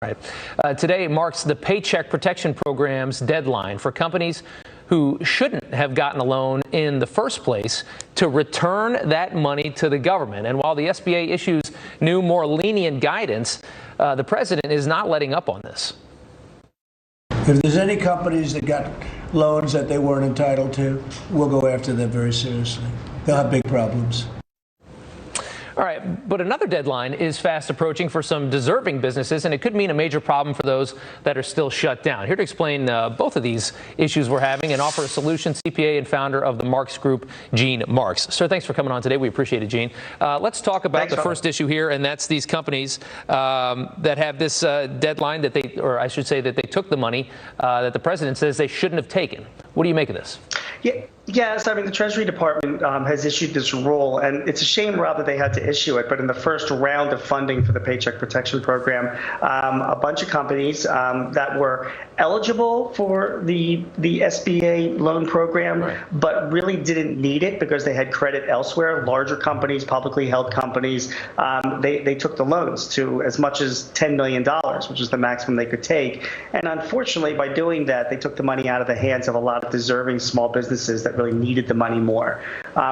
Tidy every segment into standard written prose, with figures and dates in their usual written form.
Right. Today marks the Paycheck Protection Program's deadline for companies who shouldn't have gotten a loan in the first place to return that money to the government. And while the SBA issues new, more lenient guidance, the president is not letting up on this. If there's any companies that got loans that they weren't entitled to, we'll go after them very seriously. They'll have big problems. All right, but another deadline is fast approaching for some deserving businesses, and it could mean a major problem for those that are still shut down. Here to explain both of these issues we're having and offer a solution, CPA and founder of the Marks Group, Gene Marks. Sir, thanks for coming on today. We appreciate it, Gene. Let's talk about the first issue here, and that's these companies that have this deadline that they, or I should say that they took the money that the president says they shouldn't have taken. What do you make of this? Yes, I mean, the Treasury Department has issued this rule, and it's a shame, Rob, that they had to issue it. But in the first round of funding for the Paycheck Protection Program, a bunch of companies that were eligible for the SBA loan program, but really didn't need it because they had credit elsewhere, larger companies, publicly held companies, they took the loans to as much as $10 million, which is the maximum they could take. And unfortunately, by doing that, they took the money out of the hands of a lot of deserving small businesses that really needed the money more,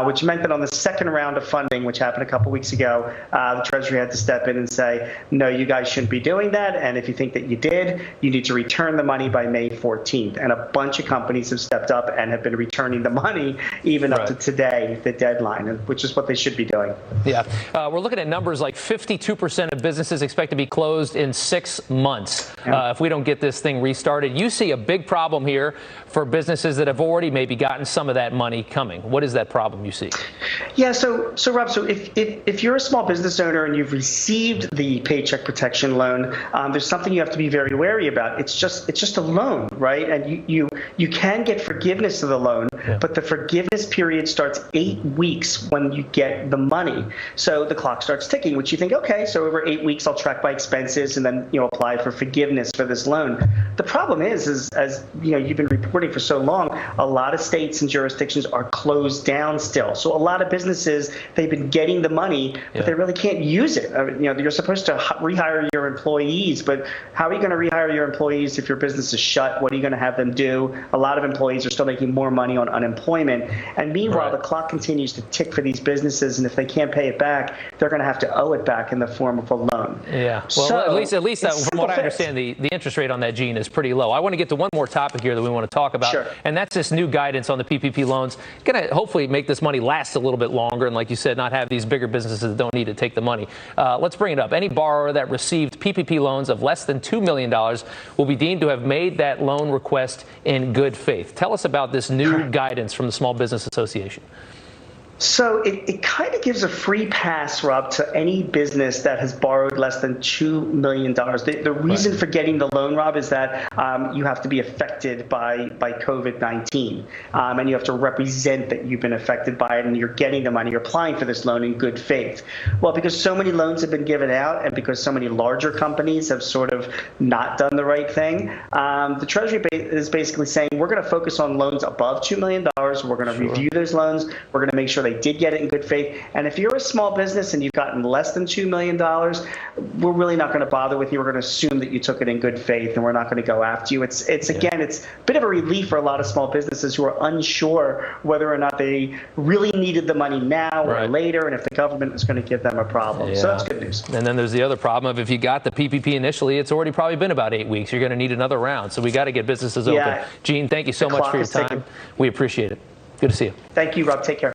which meant that on the second round of funding, which happened a couple weeks ago, the Treasury had to step in and say, no, you guys shouldn't be doing that. And if you think that you did, you need to return the money by May 14th. And a bunch of companies have stepped up and have been returning the money even up to today, the deadline, which is what they should be doing. Yeah. We're looking at numbers like 52% of businesses expect to be closed in 6 months if we don't get this thing restarted. You see a big problem here for businesses that have already maybe gotten some of that money coming. What is that problem you see? Yeah, so Rob, so if you're a small business owner and you've received the Paycheck Protection loan, there's something you have to be very wary about. It's just a loan, right? And you can get forgiveness of the loan, but the forgiveness period starts 8 weeks when you get the money. So the clock starts ticking, which you think, okay, so over 8 weeks I'll track my expenses and then apply for forgiveness for this loan. The problem is as you've been reporting for so long, a lot of states and jurisdictions are closed down still. So a lot of businesses, they've been getting the money, but they really can't use it. You're supposed to rehire your employees, but how are you going to rehire your employees if your business is shut? What are you going to have them do? A lot of employees are still making more money on unemployment. And meanwhile, the clock continues to tick for these businesses. And if they can't pay it back, they're going to have to owe it back in the form of a loan. Yeah. Well, so at least from what I understand, the interest rate on that, Gene, is pretty low. I want to get to one more topic here that we want to talk about. And that's this new guidance on the PPP loans. Going to hopefully make this money last a little bit longer. And like you said, not have these bigger businesses that don't need to take the money. Let's bring it up. Any borrower that received PPP loans of less than $2 million will be deemed to have made that loan request in good faith. Tell us about this new guidance from the Small Business Association. So it kind of gives a free pass, Rob, to any business that has borrowed less than $2 million. The reason for getting the loan, Rob, is that you have to be affected by COVID-19, and you have to represent that you've been affected by it and you're getting the money, you're applying for this loan in good faith. Well, because so many loans have been given out and because so many larger companies have sort of not done the right thing, the Treasury is basically saying we're going to focus on loans above $2 million. We're going to review those loans. We're going to make sure they did get it in good faith. And if you're a small business and you've gotten less than $2 million, we're really not going to bother with you. We're going to assume that you took it in good faith and we're not going to go after you. It's again, it's a bit of a relief for a lot of small businesses who are unsure whether or not they really needed the money now or later, and if the government is going to give them a problem. So that's good news. And then there's the other problem of if you got the PPP initially, it's already probably been about 8 weeks. You're going to need another round. So we got to get businesses open. Gene, thank you so much for your time. We appreciate it. Good to see you. Thank you, Rob. Take care.